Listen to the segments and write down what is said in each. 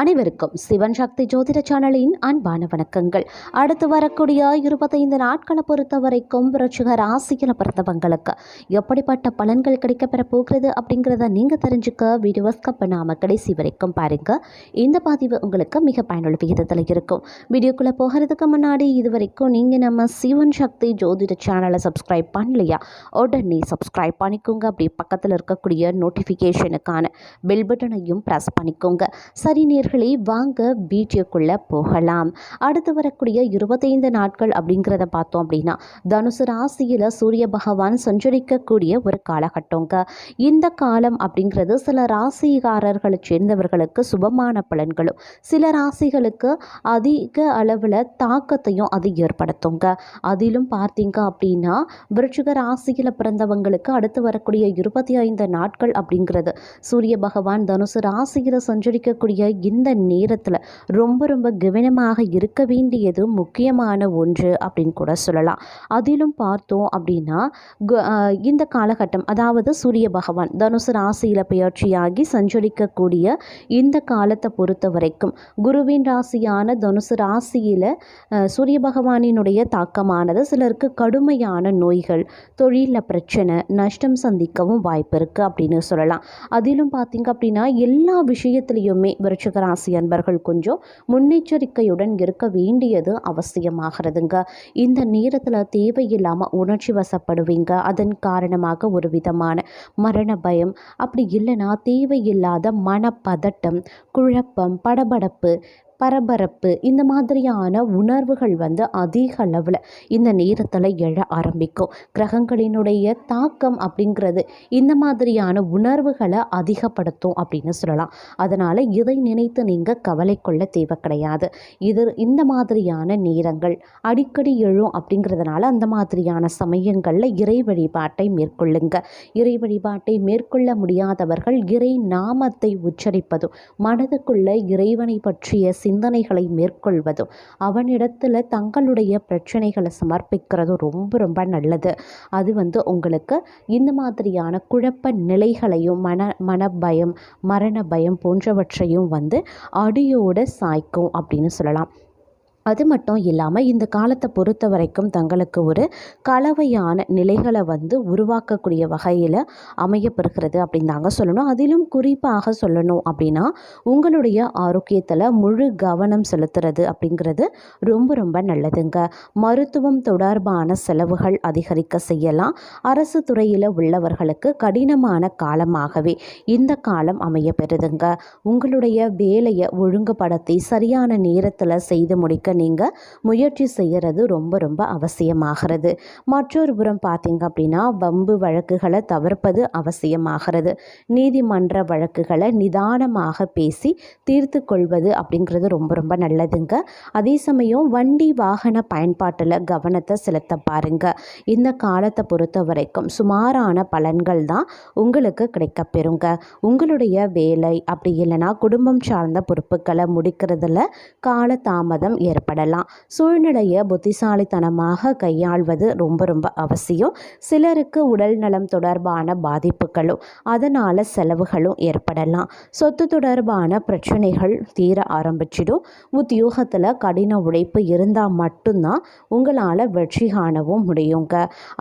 அனைவருக்கும் சிவன் சக்தி ஜோதிட சேனலின் அன்பான வணக்கங்கள். அடுத்து வரக்கூடிய 25 நாட்களை பொறுத்த வரைக்கும் விருச்சிக ராசியில் பிறந்தவங்களுக்கு எப்படிப்பட்ட பலன்கள் கிடைக்கப்பெற போகிறது அப்படிங்கிறத நீங்கள் தெரிஞ்சுக்க வீடியோஸ் பண்ணாமல் கடைசி வரைக்கும் பாருங்க. இந்த பதிவு உங்களுக்கு மிக பயனுள்ள விகிதத்தில் இருக்கும். வீடியோக்குள்ளே போகிறதுக்கு முன்னாடி இது வரைக்கும் நீங்கள் நம்ம சிவன் சக்தி ஜோதிட சேனலை சப்ஸ்கிரைப் பண்ணலையா, உடனே சப்ஸ்கிரைப் பண்ணிக்கோங்க. அப்படி பக்கத்தில் இருக்கக்கூடிய நோட்டிஃபிகேஷனுக்கான பெல் பட்டனையும் ப்ரெஸ் பண்ணிக்கோங்க. சரி நேயர்களே, வாங்க வீடியோக்குள்ளே போகலாம். அடுத்து வரக்கூடிய 25 நாட்கள் அப்படிங்கிறத பார்த்தோம் அப்படின்னா தனுசு ராசியில் சூரிய பகவான் சஞ்சரிக்கக்கூடிய ஒரு காலகட்டங்க. இந்த காலம் அப்படிங்கிறது சில ராசிகாரர்களை சேர்ந்தவர்களுக்கு சுபமான பலன்களும், சில ராசிகளுக்கு அதிக அளவில் தாக்கத்தையும் அது ஏற்படுத்துங்க. அதிலும் பார்த்தீங்க அப்படின்னா விருச்சிக ராசியில் பிறந்தவங்களுக்கு அடுத்து வரக்கூடிய 25 நாட்கள் அப்படிங்கிறது சூரிய பகவான் தனுசு ராசியில் சஞ்சரிக்கக்கூடிய இந்த நேரத்தில் ரொம்ப கவனமாக இருக்க வேண்டியது முக்கியமான ஒன்று அப்படின்னு கூட சொல்லலாம். அதிலும் பார்த்தோம் அப்படின்னா இந்த காலகட்டம், அதாவது சூரிய பகவான் தனுசு ராசியில் பயிற்சியாகி சஞ்சரிக்கக்கூடிய இந்த காலத்தை பொறுத்த வரைக்கும் குருவின் ராசியான தனுசு ராசியில் சூரிய பகவானினுடைய தாக்கமானது சிலருக்கு கடுமையான நோய்கள், தொழிலில் பிரச்சனை, நஷ்டம் சந்திக்கவும் வாய்ப்பு இருக்குது அப்படின்னு சொல்லலாம். அதிலும் பார்த்தீங்க அப்படின்னா எல்லா விஷயத்திலையுமே விருச்சிக ராசி அன்பர்கள் கொஞ்சம் முன்னெச்சரிக்கையுடன் இருக்க வேண்டியது அவசியமாகிறதுங்க. இந்த நேரத்தில் தேவையில்லாமல் உணர்ச்சி வசப்படுவீங்க. அதன் காரணமாக ஒரு விதமான மரண பயம், அப்படி இல்லைன்னா தேவையில்லாத மனப்பதட்டம், குழப்பம், படபடப்பு, பரபரப்பு, இந்த மாதிரியான உணர்வுகள் அதிக அளவில் இந்த நேரத்தில் எழ ஆரம்பிக்கும். கிரகங்களினுடைய தாக்கம் அப்படிங்கிறது இந்த மாதிரியான உணர்வுகளை அதிகப்படுத்தும் அப்படின்னு சொல்லலாம். அதனால் இதை நினைத்து நீங்கள் கவலை கொள்ள தேவை கிடையாது. இந்த மாதிரியான நேரங்கள் அடிக்கடி எழும் அப்படிங்கிறதுனால அந்த மாதிரியான சமயங்களில் இறை வழிபாட்டை மேற்கொள்ளுங்க. இறை வழிபாட்டை மேற்கொள்ள முடியாதவர்கள் இறை நாமத்தை உச்சரிப்பதும், மனதுக்குள்ள இறைவனை பற்றிய சிந்தனைகளை மேற்கொள்வதும், அவனிடத்தில் தங்களுடைய பிரச்சனைகளை சமர்ப்பிக்கிறதும் ரொம்ப நல்லது. அது உங்களுக்கு இந்த மாதிரியான குழப்ப நிலைகளையும் மனபயம், மரண பயம் போன்றவற்றையும் அடியோடு சாய்க்கும் அப்படின்னு சொல்லலாம். அது மட்டும் இல்லாமல் இந்த காலத்தை பொறுத்த வரைக்கும் தங்களுக்கு ஒரு கலவையான நிலைகளை உருவாக்கக்கூடிய வகையில் அமையப்பெறுகிறது அப்படின்னு தாங்க சொல்லணும். அதிலும் குறிப்பாக சொல்லணும் அப்படின்னா உங்களுடைய ஆரோக்கியத்தில் முழு கவனம் செலுத்துறது அப்படிங்கிறது ரொம்ப நல்லதுங்க. மருத்துவம் தொடர்பான செலவுகள் அதிகரிக்க செய்யலாம். அரசு துறையில் உள்ளவர்களுக்கு கடினமான காலமாகவே இந்த காலம் அமையப்பெறுதுங்க. உங்களுடைய வேலையை ஒழுங்குபடுத்தி சரியான நேரத்தில் செய்து முடிக்க நீங்கள் முயற்சி செய்கிறது ரொம்ப அவசியமாகிறது. மற்றொரு புறம் பார்த்தீங்க அப்படின்னா வம்பு வழக்குகளை தவிர்ப்பது அவசியமாகிறது. நீதிமன்ற வழக்குகளை நிதானமாக பேசி தீர்த்து கொள்வது அப்படிங்கிறது ரொம்ப நல்லதுங்க. அதே சமயம் வண்டி வாகன பயன்பாட்டில் கவனத்தை செலுத்த பாருங்க. இந்த காலத்தை பொறுத்த வரைக்கும் சுமாரான பலன்கள் தான் உங்களுக்கு கிடைக்கப்பெறுங்க. உங்களுடைய வேலை அப்படி இல்லைன்னா குடும்பம் சார்ந்த பொறுப்புகளை முடிக்கிறதுல காலதாமதம் ஏற்படலாம். சூழ்நிலையை புத்திசாலித்தனமாக கையாள்வது ரொம்ப அவசியம். சிலருக்கு உடல் நலம் தொடர்பான பாதிப்புகளும் அதனால் செலவுகளும் ஏற்படலாம். சொத்து தொடர்பான பிரச்சனைகள் தீர ஆரம்பிச்சிடும். உத்தியோகத்தில் கடின உழைப்பு இருந்தால் மட்டும்தான் உங்களால் வெற்றி காணவும் முடியுங்க.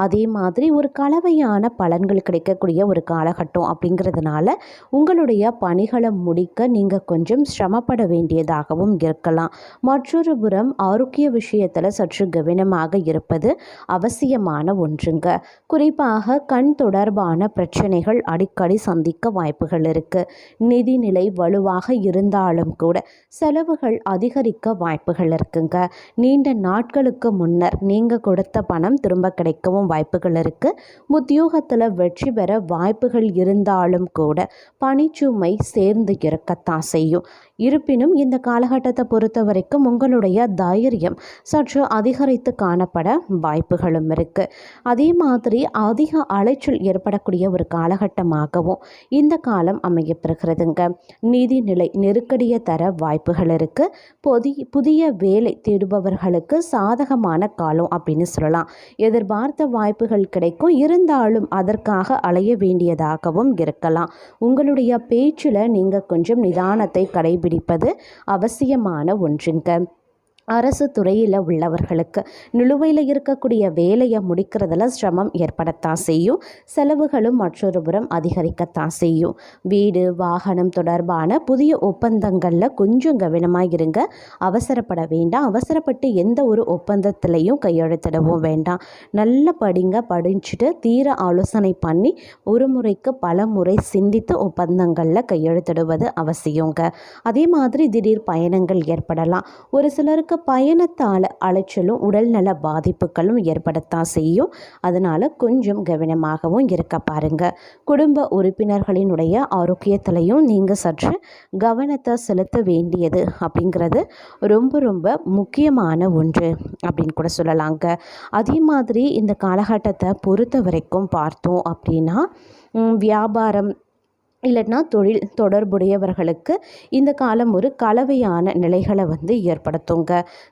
அதே மாதிரி ஒரு கலவையான பலன்கள் கிடைக்கக்கூடிய ஒரு காலகட்டம் அப்படிங்கிறதுனால உங்களுடைய பணிகளை முடிக்க நீங்கள் கொஞ்சம் சிரமப்பட வேண்டியதாகவும் இருக்கலாம். மற்றொரு புறம் ஆரோக்கிய விஷயத்தில் சற்று கவனமாக இருப்பது அவசியமான ஒன்றுங்க. குறிப்பாக கண் தொடர்பான பிரச்சனைகள் அடிக்கடி சந்திக்க வாய்ப்புகள் இருக்குது. நிதிநிலை வலுவாக இருந்தாலும் கூட செலவுகள் அதிகரிக்க வாய்ப்புகள் இருக்குங்க. நீண்ட நாட்களுக்கு முன்னர் நீங்கள் கொடுத்த பணம் திரும்ப கிடைக்கவும் வாய்ப்புகள் இருக்குது. உத்தியோகத்தில் வெற்றி பெற வாய்ப்புகள் இருந்தாலும் கூட பணிச்சுமை சேர்ந்து இருக்கத்தான் செய்யும். இருப்பினும் இந்த காலகட்டத்தை பொறுத்த வரைக்கும் உங்களுடைய தைரியம் சற்று அதிகரித்து காணப்பட வாய்ப்புகளும் இருக்குது. அதே மாதிரி அதிக அலைச்சல் ஏற்படக்கூடிய ஒரு காலகட்டமாகவும் இந்த காலம் அமையப்பெறுகிறதுங்க. நிதிநிலை நெருக்கடியை தர வாய்ப்புகள் இருக்குது. புதிய வேலை தேடுபவர்களுக்கு சாதகமான காலம் அப்படின்னு சொல்லலாம். எதிர்பார்த்த வாய்ப்புகள் கிடைக்கும், இருந்தாலும் அதற்காக அலைய வேண்டியதாகவும் இருக்கலாம். உங்களுடைய பேச்சில் நீங்கள் கொஞ்சம் நிதானத்தை கடைபிடிப்பது அவசியமான ஒன்றுங்க. அரசு துறையில் உள்ளவர்களுக்கு நிலுவையில் இருக்கக்கூடிய வேலையை முடிக்கிறதுல சிரமம் ஏற்படத்தான் செய்யும். செலவுகளும் மற்றொரு புறம் அதிகரிக்கத்தான் செய்யும். வீடு வாகனம் தொடர்பான புதிய ஒப்பந்தங்களில் கொஞ்சம் கவனமாக இருங்க. அவசரப்பட வேண்டாம். அவசரப்பட்டு எந்த ஒரு ஒப்பந்தத்திலையும் கையெழுத்திடவும் வேண்டாம். நல்ல படிச்சுட்டு தீர ஆலோசனை பண்ணி ஒரு முறைக்கு பல முறை சிந்தித்து ஒப்பந்தங்களில் கையெழுத்திடுவது அவசியங்க. அதே மாதிரி திடீர் பயணங்கள் ஏற்படலாம். ஒரு சிலருக்கு பயணத்தால் அலைச்சலும் உடல்நல பாதிப்புகளும் ஏற்படத்தான் செய்யும். அதனால் கொஞ்சம் கவனமாகவும் இருக்க பாருங்க. குடும்ப உறுப்பினர்களினுடைய ஆரோக்கியத்திலையும் நீங்கள் சற்று கவனத்தை செலுத்த வேண்டியது அப்படிங்கிறது ரொம்ப ரொம்ப முக்கியமான ஒன்று அப்படின்னு கூட சொல்லலாங்க. அதே மாதிரி இந்த காலகட்டத்தை பொறுத்த வரைக்கும் பார்த்தோம் அப்படின்னா வியாபாரம் இல்லைன்னா தொழில் தொடர்புடையவர்களுக்கு இந்த காலம் ஒரு கலவையான நிலைகளை ஏற்படுத்துங்க.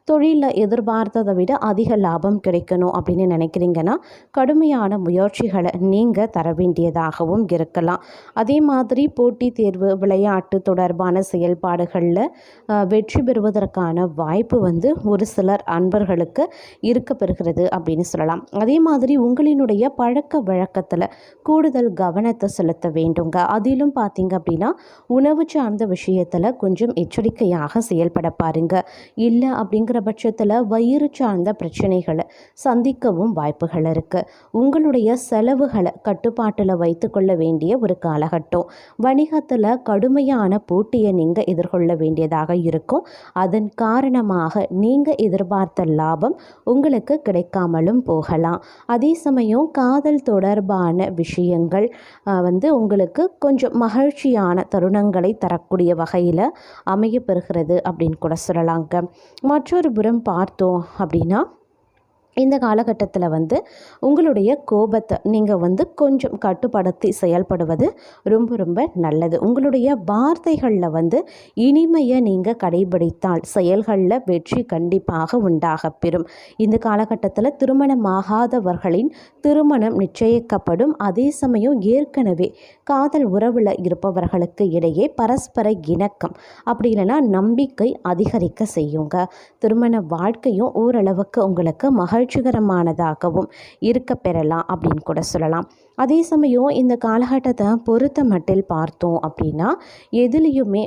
தொழிலில் எதிர்பார்த்ததை விட அதிக லாபம் கிடைக்கணும் அப்படின்னு நினைக்கிறீங்கன்னா கடுமையான முயற்சிகளை நீங்கள் தர வேண்டியதாகவும் இருக்கலாம். அதே மாதிரி போட்டித் தேர்வு விளையாட்டு தொடர்பான செயல்பாடுகளில் வெற்றி பெறுவதற்கான வாய்ப்பு ஒரு சிலர் அன்பர்களுக்கு இருக்க பெறுகிறது அப்படின்னு சொல்லலாம். அதே மாதிரி உங்களினுடைய பழக்க வழக்கத்தில் கூடுதல் கவனத்தை செலுத்த வேண்டுங்க. அதிலும் பார்த்தீங்க அப்படின்னா உணவு சார்ந்த விஷயத்தில் கொஞ்சம் எச்சரிக்கையாக செயல்பட பாருங்க. இல்லை அப்படிங்கிற பட்சத்தில் வயிறு சார்ந்த பிரச்சனைகளை சந்திக்கவும் வாய்ப்புகள் இருக்குது. உங்களுடைய செலவுகளை கட்டுப்பாட்டில் வைத்து கொள்ள வேண்டிய ஒரு காலகட்டம். வணிகத்தில் கடுமையான போட்டியை நீங்கள் எதிர்கொள்ள வேண்டியதாக இருக்கும். அதன் காரணமாக நீங்கள் எதிர்பார்த்த லாபம் உங்களுக்கு கிடைக்காமலும் போகலாம். அதே சமயம் காதல் தொடர்பான விஷயங்கள் உங்களுக்கு கொஞ்சம் மகிழ்ச்சியான தருணங்களை தரக்கூடிய வகையில் அமையப்பெறுகிறது அப்படின்னு கூட சொல்லலாங்க. மற்றொரு புறம் பார்த்தோம் அப்படின்னா இந்த காலகட்டத்தில் உங்களுடைய கோபத்தை நீங்கள் கொஞ்சம் கட்டுப்படுத்தி செயல்படுவது ரொம்ப ரொம்ப நல்லது. உங்களுடைய வார்த்தைகளில் இனிமையை நீங்கள் கடைபிடித்தால் செயல்களில் வெற்றி கண்டிப்பாக உண்டாக பெறும். இந்த காலகட்டத்தில் திருமணமாகாதவர்களின் திருமணம் நிச்சயிக்கப்படும். அதே சமயம் ஏற்கனவே காதல் உறவில் இருப்பவர்களுக்கு இடையே பரஸ்பர இணக்கம் அப்படி இல்லைன்னா நம்பிக்கை அதிகரிக்க செய்யுங்க. திருமண வாழ்க்கையும் ஓரளவுக்கு உங்களுக்கு மகிழ்ச்சிகரமானதாகவும் இருக்க பெறலாம் அப்படின்னு கூட சொல்லலாம். அதே சமயம் இந்த காலகட்டத்தை பொறுத்த மட்டில் பார்த்தோம் அப்படின்னா எதுலேயுமே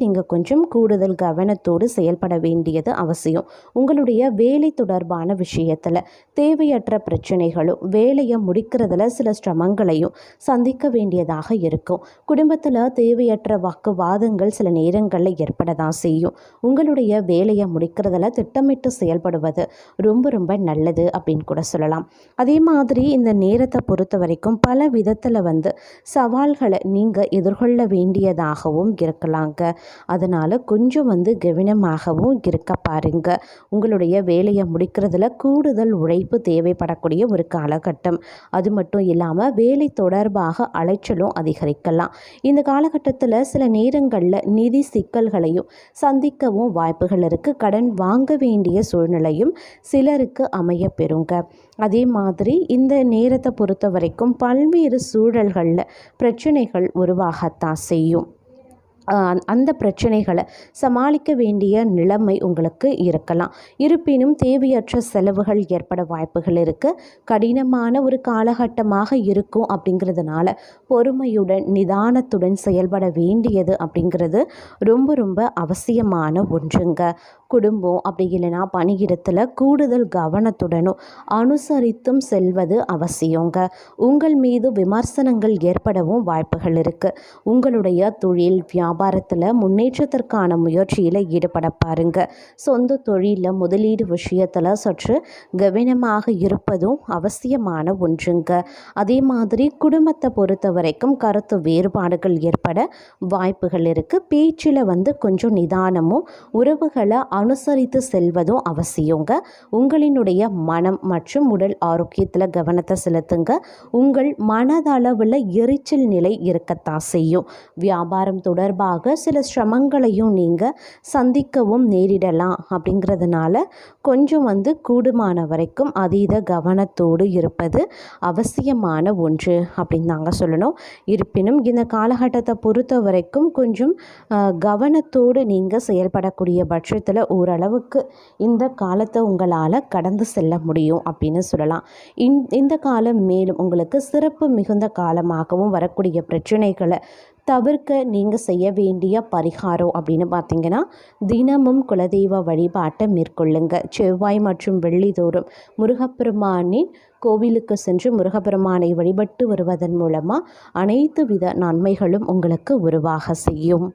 நீங்கள் கொஞ்சம் கூடுதல் கவனத்தோடு செயல்பட வேண்டியது அவசியம். உங்களுடைய வேலை தொடர்பான விஷயத்தில் தேவையற்ற பிரச்சனைகளும் வேலையை முடிக்கிறதுல சில சிரமங்களையும் சந்திக்க வேண்டியதாக இருக்கும். குடும்பத்தில் தேவையற்ற வாக்குவாதங்கள் சில நேரங்களில் ஏற்பட தான் செய்யும். உங்களுடைய வேலையை முடிக்கிறதுல திட்டமிட்டு செயல்படுவது ரொம்ப ரொம்ப நல்லது அப்படின்னு கூட சொல்லலாம். அதே மாதிரி இந்த நேரத்தை பொறுத்த வரைக்கும் பல விதத்தில் சவால்களை நீங்கள் எதிர்கொள்ள வேண்டியதாகவும் இருக்கலாங்க. அதனால் கொஞ்சம் கவனமாகவும் இருக்க பாருங்க. உங்களுடைய வேலையை முடிக்கிறதுல கூடுதல் உழைப்பு தேவைப்படக்கூடிய ஒரு காலகட்டம். அது மட்டும் இல்லாமல் வேலை தொடர்பாக அலைச்சலும் அதிகரிக்கலாம். இந்த காலகட்டத்தில் சில நேரங்களில் நிதி சிக்கல்களையும் சந்திக்கவும் வாய்ப்புகள் இருக்குது. கடன் வாங்க வேண்டிய சூழ்நிலையும் சிலருக்கு அமைய பெறுங்க. அதே மாதிரி இந்த நேரத்தை பொறுத்த வரைக்கும் பல்வேறு சூழல்களில் பிரச்சனைகள் உருவாகத்தான் செய்யும். அந்த பிரச்சனைகளை சமாளிக்க வேண்டிய நிலைமை உங்களுக்கு இருக்கலாம். இருப்பினும் தேவையற்ற செலவுகள் ஏற்பட வாய்ப்புகள் இருக்குது. கடினமான ஒரு காலகட்டமாக இருக்கும். அப்படிங்கிறதுனால பொறுமையுடன் நிதானத்துடன் செயல்பட வேண்டியது அப்படிங்கிறது ரொம்ப ரொம்ப அவசியமான ஒன்றுங்க. குடும்பம் அப்படி இல்லைன்னா பணியிடத்தில் கூடுதல் கவனத்துடனும் அனுசரித்தும் செல்வது அவசியங்க. உங்கள் மீது விமர்சனங்கள் ஏற்படவும் வாய்ப்புகள் இருக்குது. உங்களுடைய தொழில் வியாபாரத்தில் முன்னேற்றத்திற்கான முயற்சியில் ஈடுபட பாருங்க. சொந்த தொழிலில் முதலீடு விஷயத்தில் சற்று கவனமாக இருப்பதும் அவசியமான ஒன்றுங்க. அதே மாதிரி குடும்பத்தை பொறுத்த வரைக்கும் கருத்து வேறுபாடுகள் ஏற்பட வாய்ப்புகள் இருக்குது. பேச்சில் கொஞ்சம் நிதானமும் உறவுகளை அனுசரித்து செல்வதும் அவசியங்க. உங்களினுடைய மனம் மற்றும் உடல் ஆரோக்கியத்தில் கவனத்தை செலுத்துங்க. உங்கள் மனதளவில் எரிச்சல் நிலை இருக்கத்தான் செய்யும். வியாபாரம் தொடர்பாக சில சிரமங்களையும் நீங்கள் சந்திக்கவும் நேரிடலாம். அப்படிங்கிறதுனால கொஞ்சம் கூடுமான வரைக்கும் அதீத கவனத்தோடு இருப்பது அவசியமான ஒன்று அப்படின்னு தாங்க சொல்லணும். இருப்பினும் இந்த காலகட்டத்தை பொறுத்த வரைக்கும் கொஞ்சம் கவனத்தோடு நீங்கள் செயல்படக்கூடிய பட்சத்தில் ஓரளவுக்கு இந்த காலத்தை உங்களால் கடந்து செல்ல முடியும் அப்படின்னு சொல்லலாம். இந்த காலம் மேலும் உங்களுக்கு சிறப்பு மிகுந்த காலமாகவும் வரக்கூடிய பிரச்சனைகளை தவிர்க்க நீங்கள் செய்ய வேண்டிய பரிகாரம் அப்படின்னு பார்த்தீங்கன்னா, தினமும் குலதெய்வ வழிபாட்டை மேற்கொள்ளுங்க. செவ்வாய் மற்றும் வெள்ளி தோறும் முருகப்பெருமானின் கோவிலுக்கு சென்று முருகப்பெருமானை வழிபட்டு வருவதன் மூலமாக அனைத்து வித நன்மைகளும் உங்களுக்கு உருவாக செய்யும்.